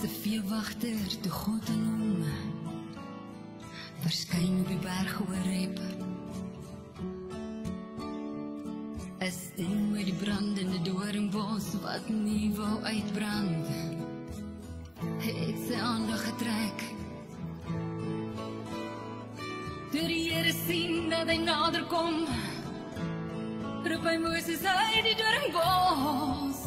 'n veewagter toe God en hom verskyn op die berg Horeb. 'n stem met die brandende doringbos wat nie wou uitbrand, het sy aandag getrek. Toe die Here sien dat hy nader kom, roep hy Moses uit die doringbos.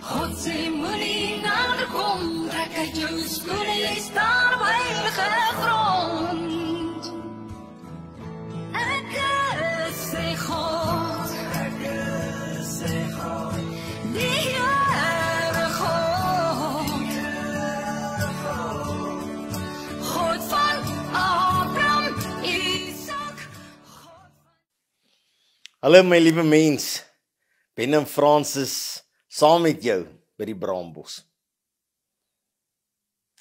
God sê moenie nader kom, trek uit jou skoene, jy staan op heilige grond. Ek sê God, die Here God, God van Abraham, Isak. Hallo my liewe mens, Ben en Francis saam met jou by die Braambos.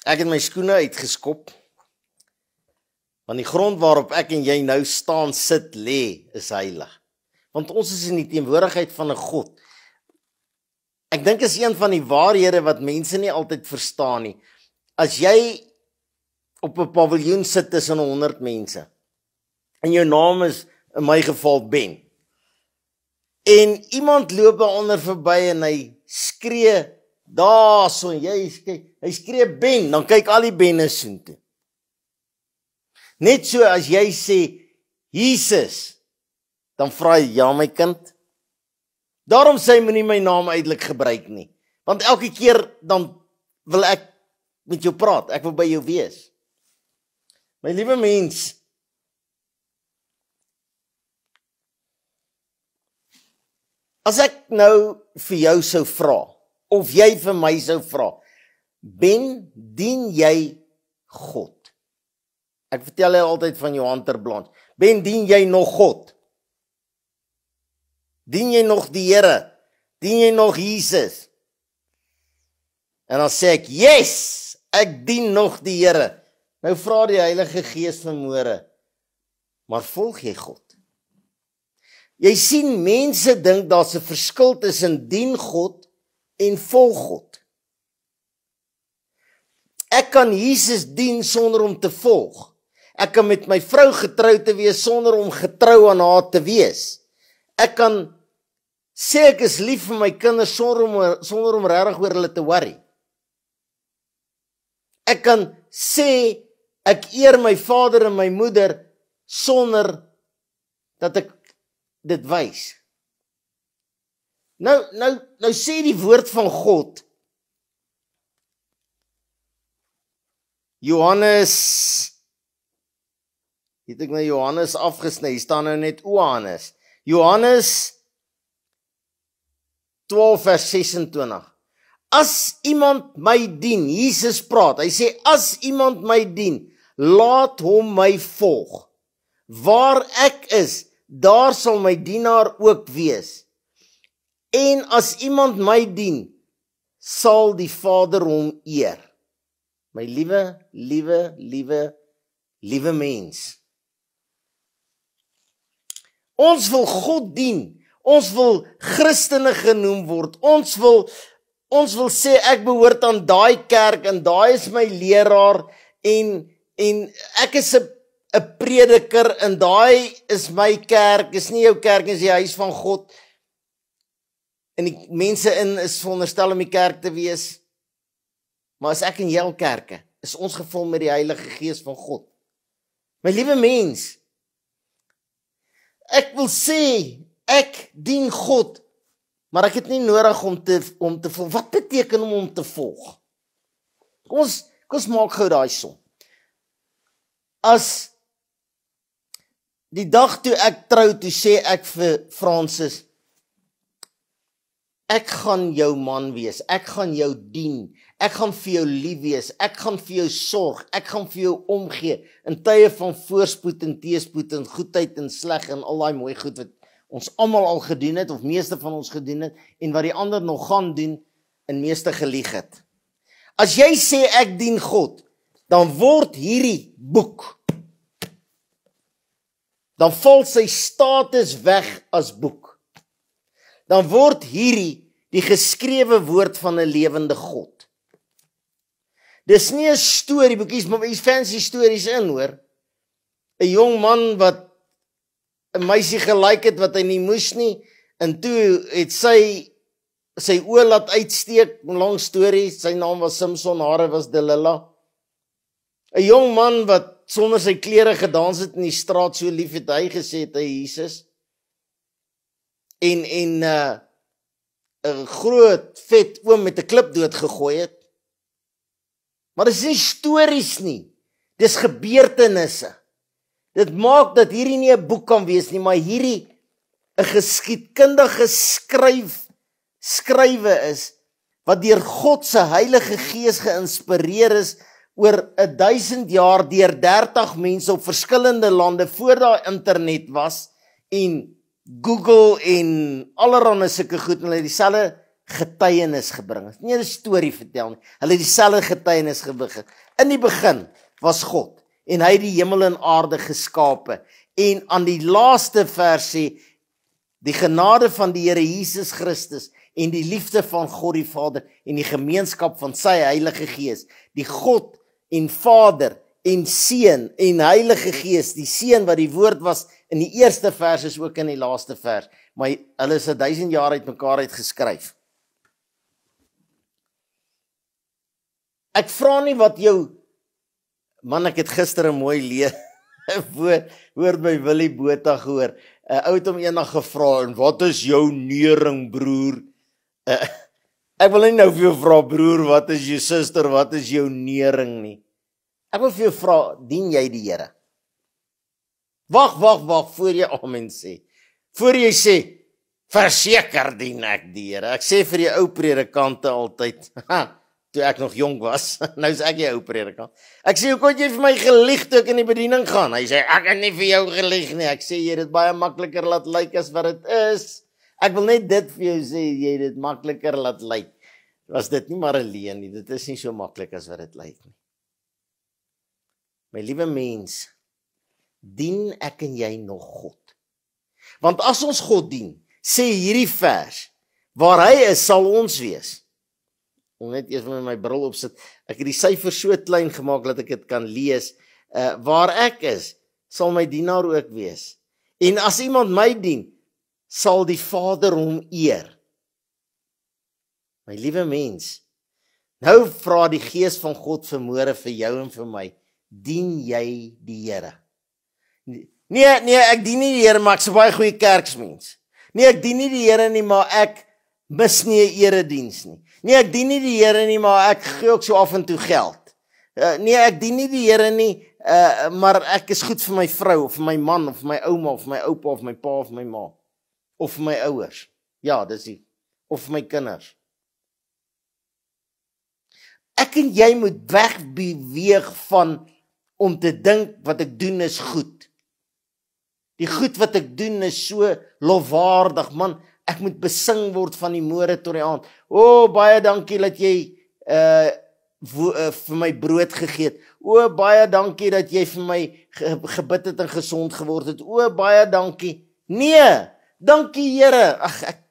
Ek het my skoene uitgeskop, want die grond waarop ek en jy nou staan, sit, lê, is heilig. Want ons is in die teenwoordigheid van 'n God. Ek dink is een van die waarhede wat mense nie altyd verstaan nie. As jy op 'n paviljoen sit tussen 100 mense, en jou naam is, in my geval, Ben, en iemand loop daaronder verby en hy skree, daar so, en hy skree Ben, dan kyk al die Benne soontoe. Net so as jy sê, Jesus, dan vra hy, ja my kind, daarom sê hy moenie my naam uitelik gebruik nie, want elke keer dan wil ek met jou praat, ek wil by jou wees. My liewe mens, as ek nou vir jou sou vra, of jy vir my sou vra, Ben, dien jy God? Ek vertel jy altyd van Johan ter Blanche. Ben, dien jy nog God? Dien jy nog die Here? Dien jy nog Jesus? En dan sê ek, yes, ek dien nog die Here. Nou vra die Heilige Gees vanmôre, maar volg jy God? Jy sien, mense dink daar's 'n verskil tussen dien God en volg God. Ek kan Jesus dien sonder om te volg. Ek kan met my vrou getrou te wees sonder om getrou aan haar te wees. Ek kan sê ek is lief vir my kinders sonder om regtig oor hulle te worry. Ek kan sê ek eer my vader en my moeder sonder dat ek dit wys. Nou sê die woord van God, Johannes, het ek nou Johannes afgesny, hier staan nou net Ohannes. Johannes 12 vers 26. As iemand my dien, Jesus praat, hy sê, as iemand my dien, laat hom my volg. Waar ek is, daar sal my dienaar ook wees. En as iemand my dien, sal die Vader hom eer. My liewe mens. Ons wil God dien. Ons wil Christene genoem word. Ons wil sê ek behoort aan daai kerk en daai is my leraar en ek is 'n prediker en daai is my kerk. Is nie jou kerk, is die huis van God. En die mense in is veronderstel om die kerk te wees. Maar as ek in jou kerke, is ons gevul met die Heilige Gees van God. My liewe mens, ek wil sê, ek dien God, maar ek het nie nodig om te volg. Wat beteken om te volg? Kom ons maak gou daai som. As die dag toe ek trou, toe sê ek vir Francis, ek gaan jou man wees, ek gaan jou dien, ek gaan vir jou lief wees, ek gaan vir jou sorg, ek gaan vir jou omgee, in tye van voorspoed en teëspoed en goedheid en sleg en al daai mooi goed wat ons almal al gedoen het, of meeste van ons gedoen het, en wat die ander nog gaan doen, en meeste gelieg het. As jy sê ek dien God, dan word hierdie boek, dan val sy status weg as boek. Dan word hierdie die geskrewe woord van 'n lewende God. Dis nie 'n storieboekies, maar iets fancy stories in, hoor. 'n Jong man wat 'n meisie gelike het wat hy nie moes nie, en toe het sy oë laat uitsteek, 'n lang storie, sy naam was Samson, hare was Delilah. 'n Jong man wat sonder sy klere gedans het in die straat, so lief het hy gesê het hy Jesus. En 'n groot vet oom met 'n klip doodgegooi het. Maar dis nie stories nie, dis gebeurtenisse. Dit maak dat hierdie nie 'n boek kan wees nie, maar hierdie 'n geskiedkundige skrywe is, wat deur God se Heilige Gees geïnspireer is, oor 1000 jaar deur 30 mense op verskillende lande, voor daar internet was, en Google en allerhande sulke goed, en hulle het dieselfde getuienis gebring. Het nie 'n storie vertel nie, hulle het dieselfde getuienis gebring. In die begin was God, en hy het die hemel en aarde geskape, en aan die laaste vers sê, die genade van die Here Jesus Christus, en die liefde van God die Vader, en die gemeenskap van sy Heilige Gees, die God en Vader, en Seun, en Heilige Gees, die Seun wat die woord was, in die eerste vers is ook in die laaste vers, maar hulle is 1000 jaar uit mekaar uitgeskryf. Ek vra nie wat jou, man, ek het gister 'n mooi woord by Willie Botha gehoor, ou het hom eendag gevra, en wat is jou nering, broer? Ek wil nie nou vir jou vra, broer, wat is jou suster, wat is jou nering nie. Ek wil vir jou vra, dien jy die Here? Wag, voor jy amen sê. Voor jy sê, verseker dien ek die Here. Ek sê vir die ou predikante altyd, toe ek nog jong was, nou is ek die ou predikant. Ek sê, hoe kon jy vir my gelieg toe ek in die bediening gaan? Hy sê, ek het nie vir jou gelieg nie. Ek sê, jy het dit baie makliker laat lyk as wat dit is. Ek wil net dit vir jou sê, jy het dit makliker laat lyk. Was dit nie maar 'n leuen nie, dit is nie so maklik as wat dit lyk nie. My liewe mens, dien ek en jy nog God? Want as ons God dien, sê hierdie vers, waar hy is, sal ons wees. Ek net eers met my bril opsit, ek het die syfers so klein gemaak dat ek dit kan lees, waar ek is, sal my dienaar ook wees. En as iemand my dien, sal die Vader hom eer. My liewe mens, nou vra die Gees van God vanmôre vir jou en vir my, dien jy die Here? Nee, ek dien nie die Here, maar ek's 'n baie goeie kerksmens. Nee, ek dien nie die Here nie, maar ek mis nie 'n erediens nie. Nee, ek dien nie die Here nie, maar ek gee ook so af en toe geld. Nee, ek dien nie die Here nie, maar ek is goed vir my vrou, of vir my man, of vir my ouma, of vir my oupa, of my pa, of my ma, of vir my ouers. Ja, dis die, of vir my kinders. Ek en jy moet wegbeweeg van om te dink wat ek doen is goed. Die goed wat ek doen is so lofwaardig, man, ek moet besing word van die môre tot die aand. Baie dankie dat jy vir my brood gegee het. Baie dankie dat jy vir my gebid het en gesond geword het. Baie dankie. Nee, dankie Here. Ag, ek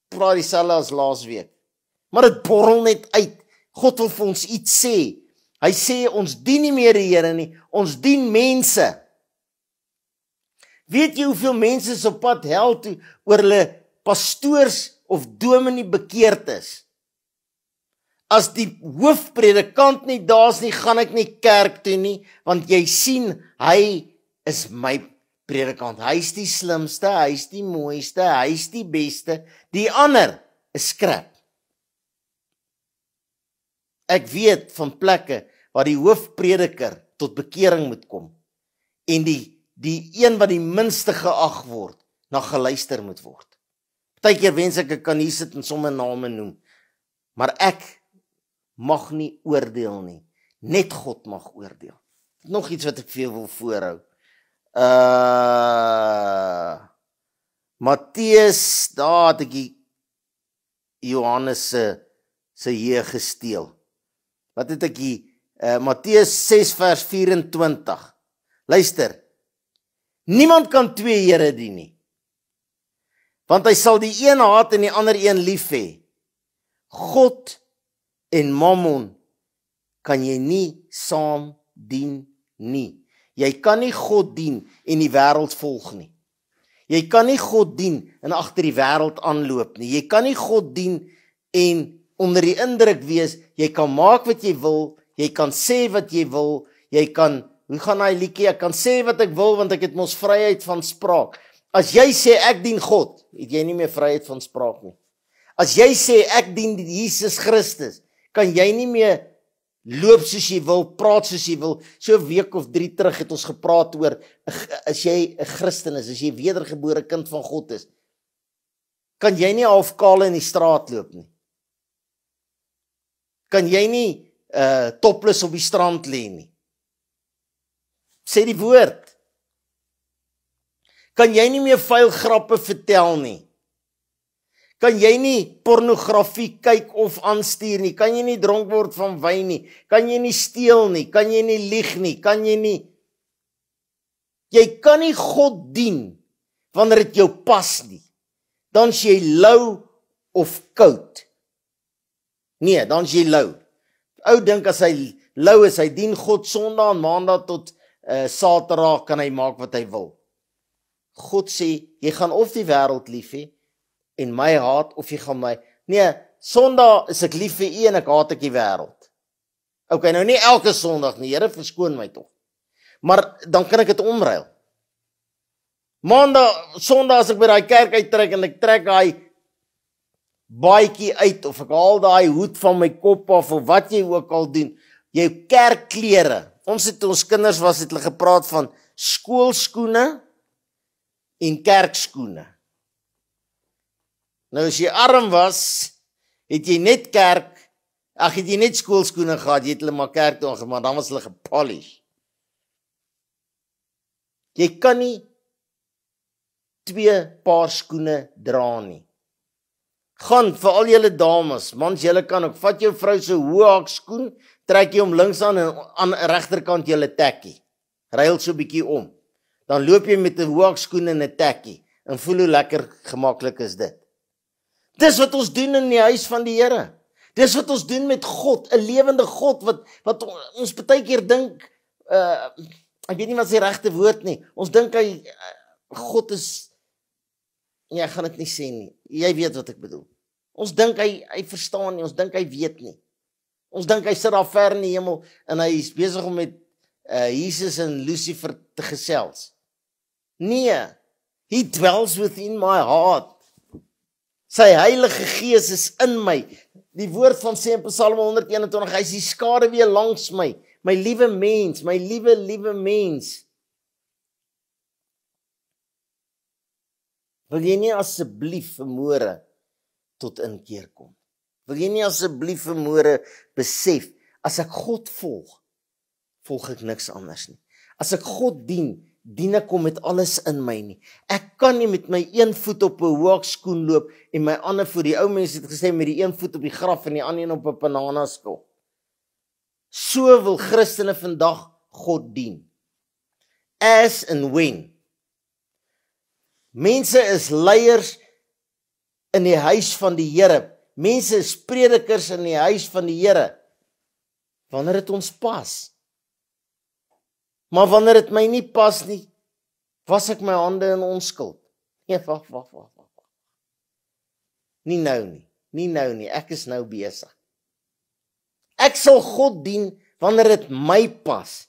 praat dieselfde as laasweek. Maar dit borrel net uit. God wil vir ons iets sê. Hy sê ons dien nie meer die Here nie, ons dien mense. Weet jy hoeveel mense is op pad hel toe oor hulle pastoors of dominee bekeerd is? As die hoofpredikant nie daar is nie, gaan ek nie kerk toe nie, want jy sien, hy is my predikant. Hy is die slimste, hy is die mooiste, hy is die beste. Die ander is skrap. Ek weet van plekke waar die hoofprediker tot bekering moet kom en die een wat die minste geag word, na geluister moet word. Partykeer wens ek kan hier sit en sommer name noem, maar ek mag nie oordeel nie. Net God mag oordeel. Nog iets wat ek vir jou wil voorhou. Matteus, daar het ek die Johannes se hier gesteel. Wat het ek hier? Matteus 6 vers 24. Luister. Niemand kan twee here dien nie. Want hy sal die een haat en die ander een lief hê. God en Mammon kan jy nie saam dien nie. Jy kan nie God dien en die wêreld volg nie. Jy kan nie God dien en agter die wêreld aanloop nie. Jy kan nie God dien en onder die indruk wees, jy kan maak wat jy wil, jy kan sê wat jy wil, jy kan, hoe gaan hy liedjie, ek kan sê wat ek wil, want ek het mos vryheid van spraak. As jy sê ek dien God, het jy nie meer vryheid van spraak nie. As jy sê ek dien Jesus Christus, kan jy nie meer loop soos jy wil, praat soos jy wil. So 'n week of 3 terug het ons gepraat oor, as jy 'n Christen is, as jy 'n wedergebore kind van God is, kan jy nie half kaal in die straat loop nie. Kan jy nie topless op die strand lê nie. Sê die woord. Kan jy nie meer vuil grappe vertel nie. Kan jy nie pornografie kyk of aanstuur nie. Kan jy nie dronk word van wyn nie. Kan jy nie steel nie. Kan jy nie lieg nie. Kan jy nie. Jy kan nie God dien wanneer dit jou pas nie. Dan is jy lou of koud. Nee, dan is jy lou. Ou dink as hy lou is, hy dien God Sondag en Maandag tot Saterdag kan hy maak wat hy wil. God sê, jy gaan of die wêreld lief hê en my haat, of jy gaan my, nee, Sondag is ek lief vir u en ek haat ek die wêreld. Okay, nou nie elke Sondag nie, Here verskoon my tog. Maar dan kan ek dit omruil. Maandag, Sondag as ek by daai kerk uittrek en ek trek daai baadjie uit, of ek haal daai hoed van my kop af, of wat jy ook al doen, jou kerkklere. Ons het ons kinders was het hulle gepraat van skoolskoene en kerkskoene. Nou as jy arm was, het jy net het jy net skoolskoene gehad, jy het hulle maar kerk toe aangegaan, maar dan was hulle gepolish. Jy kan nie 2 paar skoene dra nie. Gaan vir al julle dames, mans, julle kan ook, vat jou vrou se hoë skoen, trek jy hom links aan en aan die regterkant julle tekkie. Ruil so 'n bietjie om. Dan loop jy met 'n hoë skoen en 'n tekkie en voel hoe lekker gemaklik is dit. Dis wat ons doen in die huis van die Here. Dis wat ons doen met God, 'n lewende God wat ons baie keer dink, ek weet nie wat sy regte woord nie. Ons dink hy God is, nee, ek gaan dit nie sê nie. Jy weet wat ek bedoel. Ons dink hy verstaan nie, ons dink hy weet nie. Ons dink hy sit daar ver in die hemel en hy is besig om met Jesus en Lucifer te gesels. Nee, he dwells within my heart. Sy Heilige Gees is in my. Die woord van sê in Psalm 121, hy is die skaduwee langs my. My liewe mens, my liewe mens. Wil jy nie asseblief vanmôre tot inkeer kom? Wil jy nie asseblief vanmôre besef, as ek God volg ek niks anders nie. As ek God dien ek hom met alles in my nie. Ek kan nie met my een voet op 'n hoë skoen loop en my ander voet, die ou mense het gesê, met die een voet op die graf en die ander een op 'n bananaskil. So wil Christene vandag God dien. As and when. Mense is leiers in die huis van die Here. Mense is predikers in die huis van die Here. Wanneer dit ons pas. Maar wanneer dit my nie pas nie, was ek my hande in onskuld. Nee, wag. Nie nou nie, ek is nou besig. Ek sal God dien wanneer dit my pas.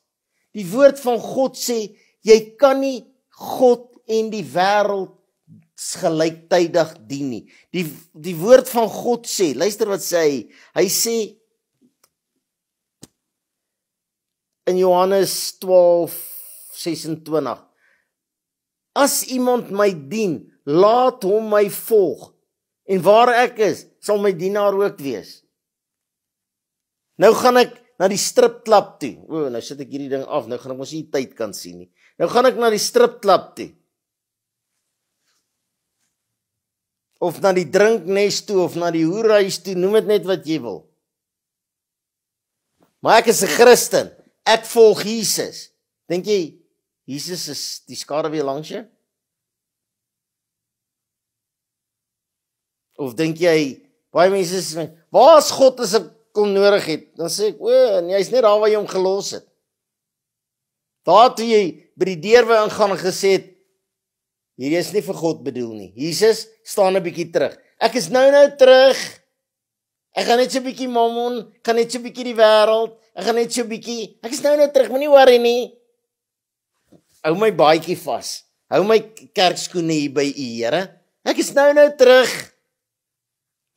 Die woord van God sê, jy kan nie God en die wêreld gelyktydig dien nie. Die woord van God sê, luister wat sê hy. Hy sê in Johannes 12:26, as iemand my dien, laat hom my volg. En waar ek is, sal my dienaar ook wees. Nou gaan ek na die stripklub toe. Nou sit ek hierdie ding af, nou gaan ek mos nie tyd kan sien nie. Nou gaan ek na die stripklub toe. Of na die drinknes toe, of na die hoerhuis toe, noem dit net wat jy wil. Maar ek is 'n Christen, ek volg Jesus. Dink jy, Jesus is die skaduwee langs jou? Of dink jy, Baie mense sê, waar is God as ek hom nodig het? Dan sê ek, nee, hy's net daar waar jy hom gelos het. Daar toe jy by die deur wou ingaan en gesê het, hierdie is nie vir God bedoel nie. Jesus, staan 'n bietjie terug. Ek is nou terug. Ek gaan net so 'n bietjie mammon, kan net so 'n bietjie die wêreld. Ek gaan net so 'n bietjie. Ek is nou terug, moenie worry nie. Hou my baadjie vas. Hou my kerkskoene hier by U, Here. Ek is nou terug.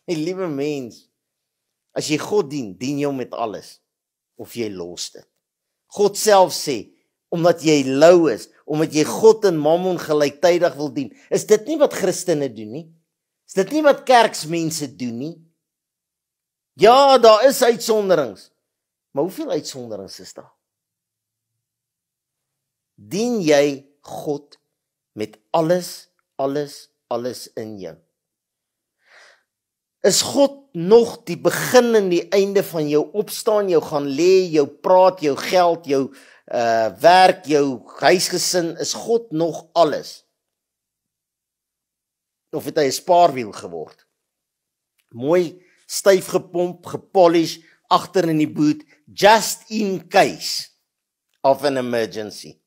My liewe mens, as jy God dien, dien jy hom met alles of jy los dit. God self sê, omdat jy lou is, omdat jy God en mammon gelyktydig wil dien, is dit nie wat Christene doen nie? Is dit nie wat kerksmense doen nie? Ja, daar is uitsonderings, maar hoeveel uitsonderings is daar? Dien jy God met alles in jou? Is God nog die begin en die einde van jou opstaan, jou gaan lê, jou praat, jou geld, jou werk, jou huisgesin, is God nog alles? Of het hy 'n spaarwiel geword? Mooi styf gepomp, gepolish, agter in die boot, just in case of an emergency.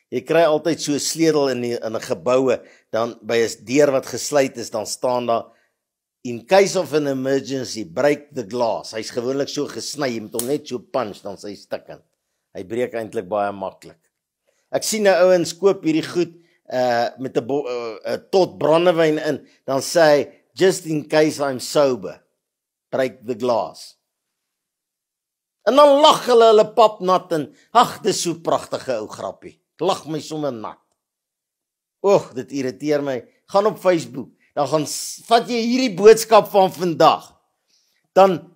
Jy kry altyd so 'n sleutel in 'n geboue, dan by 'n deur wat gesluit is, dan staan daar, in case of an emergency, break the glass. Hy's gewoonlik so gesny, jy moet hom net so punch, dan sy stikkend. Hy breek eintlik baie maklik. Ek sien nou ouens koop hierdie goed met 'n tot brandewyn in, dan sê hy, just in case I'm sober, break the glass. En dan lag hulle pap nat en, ag, dis so pragtige ou grappie. Lag my sommer nat. Dit irriteer my. Gaan op Facebook, dan vat jy hierdie boodskap van vandag. Dan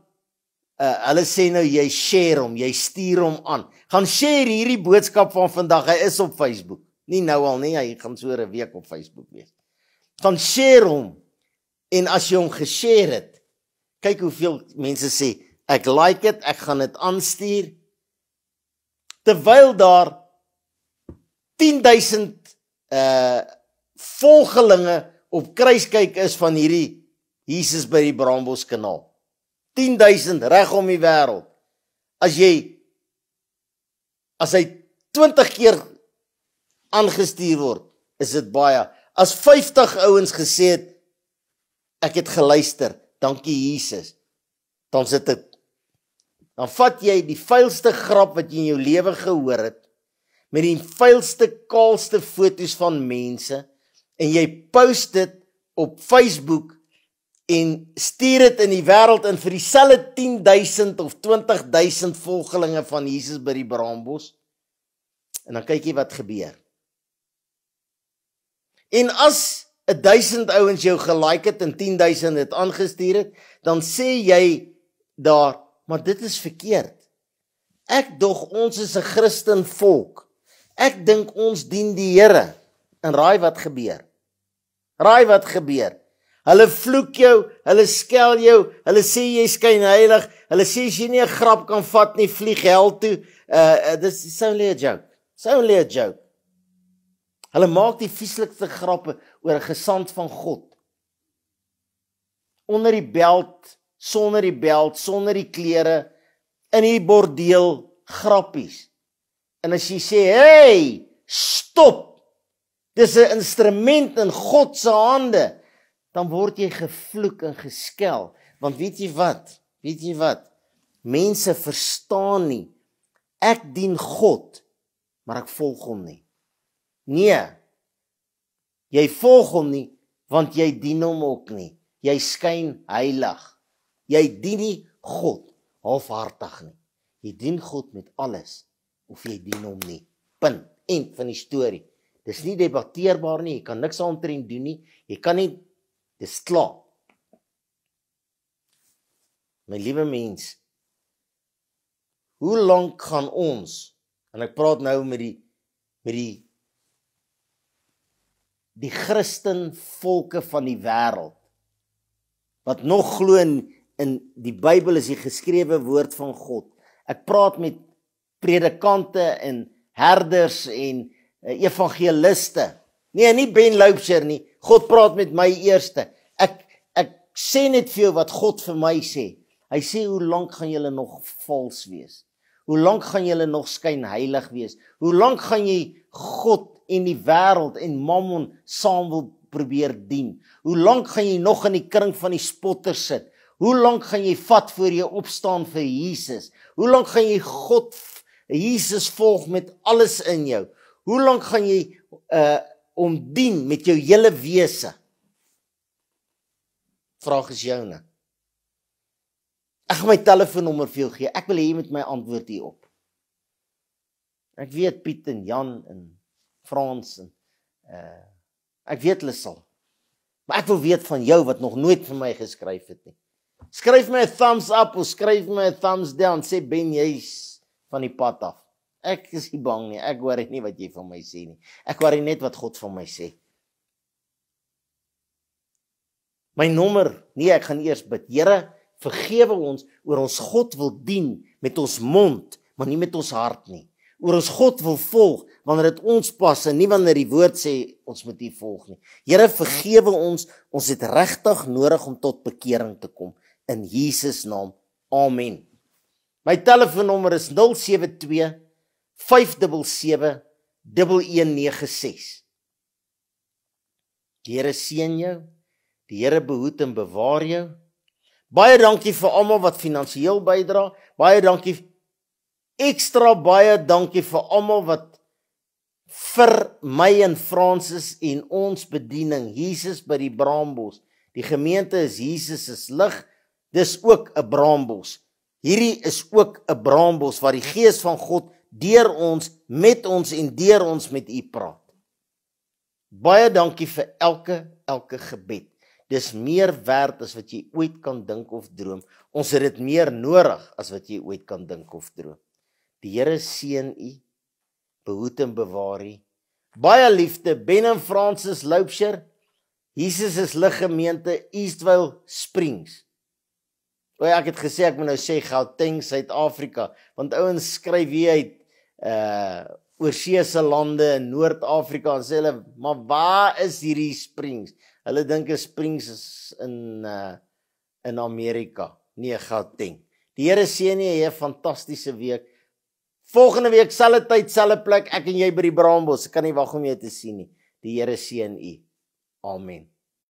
hulle sê nou jy share hom, jy stuur hom aan. Gaan share hierdie boodskap van vandag. Hy is op Facebook. Nie nou al nie, hy gaan so 'n week op Facebook wees. Gaan share hom. En as jy hom geshare het, kyk hoeveel mense sê, ek like it, ek gaan dit aanstuur. Terwyl daar 10,000 volgelinge op kruiskyk is van hierdie Jesus by die Braambos kanaal. 10,000 reg om die wêreld. As hy 20 keer aangestuur word, is dit baie. As 50 ouens gesê het, ek het geluister, dankie Jesus, dan vat jy die vuilste grap wat jy in jou lewe gehoor het, met die vuilste, kaalste foto's van mense, en jy post dit op Facebook, en stuur dit in die wêreld in vir dieselfde 10,000 of 20,000 volgelinge van Jesus by die Braambos, en dan kyk jy wat gebeur. En as 1,000 ouens jou gelike het en 10,000 het aangestuur het, dan sê jy daar, maar dit is verkeerd. Ek dog ons is 'n Christen volk. Ek dink ons dien die Here. En raai wat gebeur? Hulle vloek jou, hulle skel jou, hulle sê jy skyn heilig, hulle sê as jy nie 'n grap kan vat nie, vlieg hel toe. This is only a joke. Hulle maak die vieslikste grappe oor 'n gesant van God. Onder die beld, sonder die klere, in die bordeel, grappies. En as jy sê, hey, stop, dis 'n instrument in God se hande, dan word jy gevloek en geskel. Want weet jy wat? Mense verstaan nie, ek dien God, maar ek volg hom nie. Nee, jy volg hom nie, want jy dien hom ook nie. Jy skyn heilig. Jy dien nie God halfhartig nie. Jy dien God met alles, of jy dien hom nie. Punt. End van die storie. Dis nie debatteerbaar nie, jy kan niks aantrend doen nie, jy kan nie, dis klaar. My liewe mens, hoe lank gaan ons, en ek praat nou met die Christen volke van die wêreld, wat nog glo in die Bybel is die geskrewe woord van God. Ek praat met predikante en herders en evangeliste. Nee, nie Ben Loubser nie. God praat met my eerste. Ek sê net vir jou wat God vir my sê. Hy sê, hoe lank gaan julle nog vals wees? Hoe lank gaan julle nog skyn heilig wees? Hoe lank gaan jy God en die wêreld en mammon saam wil probeer dien? Hoe lank gaan jy nog in die kring van die spotters sit? Hoe lank gaan jy vat voor jy opstaan vir Jesus? Hoe lank gaan jy God, Jesus volg met alles in jou? Hoe lank gaan jy hom dien met jou hele wese? Vraag is joune. Ek gaan my telefoonnommer vir jou gee. Ek wil hê jy moet my antwoord hierop. Ek weet Piet en Jan en Frans en ek weet hulle sal. Maar ek wil weet van jou wat nog nooit vir my geskryf het nie. Skryf my 'n thumbs up of skryf my 'n thumbs down. Sê Ben, jy's van die pad af. Ek is nie bang nie. Ek worry nie wat jy van my sê nie. Ek worry net wat God van my sê. My nommer, nee, ek gaan eers bid. Here, vergewe ons oor ons God wil dien met ons mond, maar nie met ons hart nie. Oor ons God wil volg wanneer dit ons pas en nie wanneer die woord sê ons moet nie volg nie. Here, vergewe ons het regtig nodig om tot bekering te kom. In Jesus naam, amen. My telefoonnommer is 072 577 1196. Die Here seën jou. Die Here behoed en bewaar jou. Baie dankie vir almal wat finansiëel bydra. Baie dankie, ekstra baie dankie vir almal wat vir my en Francis en ons bediening, Jesus by die Braambos. Die gemeente is Jesus is lig. Dis ook 'n braambos. Hierdie is ook 'n braambos waar die Gees van God deur ons, met ons en deur ons met u praat. Baie dankie vir elke gebed. Dis meer werd as wat jy ooit kan dink of droom. Ons het dit meer nodig as wat jy ooit kan dink of droom. Die Here seën u, behoed en bewaar u. Baie liefde, Ben en Francis Loubser, Jesus is lig gemeente, Eastvale Springs. Ek het gesê, ek moet nou sê Gauteng, Suid-Afrika, want ouens skryf hier uit oorseese lande in Noord-Afrika en sê hulle, maar waar is hierdie Springs? Hulle dink Springs is in Amerika, nie Gauteng. Die Here seën jy 'n fantastiese week. Volgende week, selfde tyd, selfde plek, ek en jy by die Braambos. Ek kan nie wag om jou te sien nie. Die Here seën u. Amen.